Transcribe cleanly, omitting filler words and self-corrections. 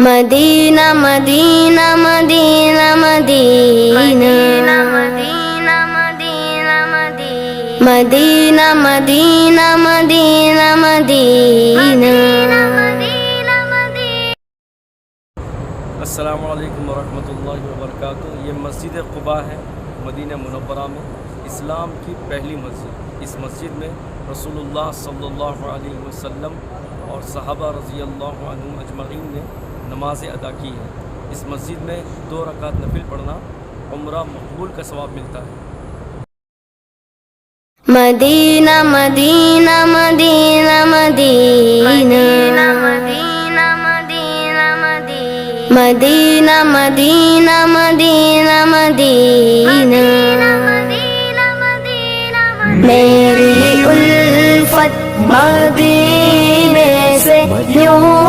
Medina Medina Medina Medina Medina Medina Medina Medina. अस्सलामु अलैकुम वरहमतुल्लाहि वबरकातुहू। ये मस्जिद क़ुबा है मदीना मुनव्वरा में, इस्लाम की पहली मस्जिद। इस मस्जिद में रसूलुल्लाह सल्लल्लाहु अलैहि वसल्लम और सहाबा रज़ी अल्लाहु अन्हुम अजमईन ने नमाज़ें अदा की हैं। इस मस्जिद में 2 रकात नफिल पढ़ना उम्रा मकबूल का सवाब मिलता है। Medina Medina Medina Medina Medina Medina Medina Medina. मेरी उल्फत मदीने से यूं